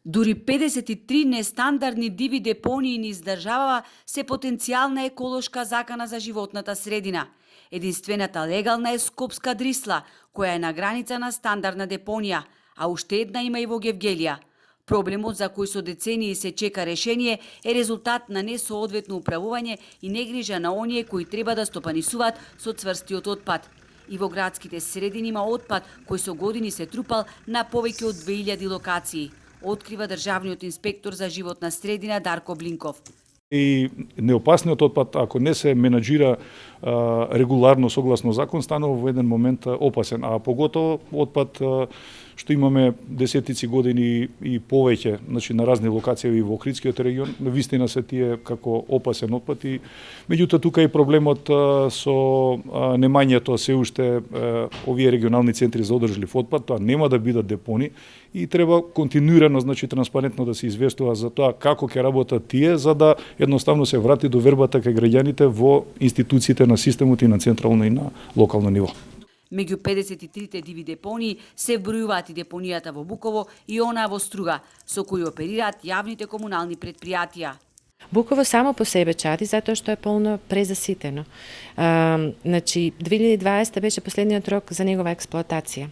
Дури 53 нестандардни диви депонии низ државава се потенцијална еколошка закана за животната средина. Единствената легална е Скопска Дрисла, која е на граница на стандардна депонија, а уште една има и во Гевгелија. Проблемот за кој со децении се чека решение е резултат на несоодветно управување и негрижа на оние кои треба да стопанисуваат со цврстиот отпад. И во градските средини има отпад кој со години се трупал на повеќе од 2000 локации, открива државниот инспектор за животна средина Дарко Блинков. И неопасниот отпад, ако не се менаџира регуларно согласно закон, станува во еден момент опасен, а поготово отпад што имаме десетици години и повеќе, значи на разни локации и во Охридскиот регион, вистина се тие како опасен отпад и меѓутоа тука е проблемот со немањето се уште овие регионални центри за одржлив отпад, тоа нема да бидат депони и треба континуирано, значи транспарентно да се известува за тоа како ќе работат тие за да едноставно се врати довербата кај граѓаните во институциите на системот и на централно и на локално ниво. Меѓу 53 диви депонии се вбројуваат и депонијата во Буково и онаа во Струга, со кои оперираат јавните комунални претпријатија. Буково само по себе чади затоа што е полно презаситено. Значи 2020 беше последниот рок за негова експлоатација.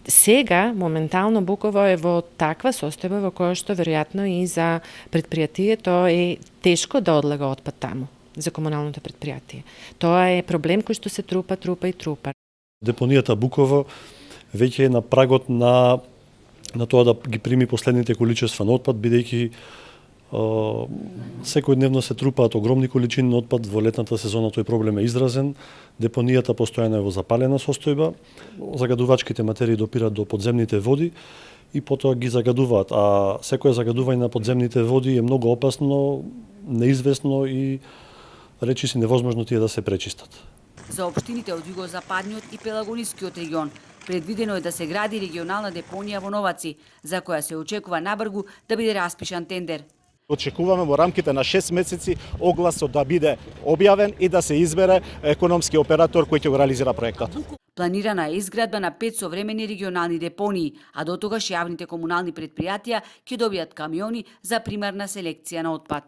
Сега, моментално, Буково е во таква состојба во која што веројатно и за предпријатието е тешко да одлага отпад таму, за комуналното предпријатие. Тоа е проблем кој што се трупа и трупа. Депонијата Буково веќе е на прагот на тоа да ги прими последните количества на отпад, бидејќи секојдневно се трупаат огромни количини на отпад, во летната сезона тој проблем е изразен, депонијата постојано е во запалена состојба, загадувачките материи допират до подземните води и потоа ги загадуваат, а секое загадување на подземните води е многу опасно, неизвестно и речиси невозможно тие да се пречистат. За општините од југозападниот и Пелагонискиот регион предвидено е да се гради регионална депонија во Новаци, за која се очекува набргу да биде распишан тендер. Очекуваме во рамките на 6 месеци огласот да биде објавен и да се избере економски оператор кој ќе го реализира проектот. Планирана е изградба на 5 современи регионални депонии, а до тогаш јавните комунални претпријатија ќе добијат камиони за примарна селекција на отпад.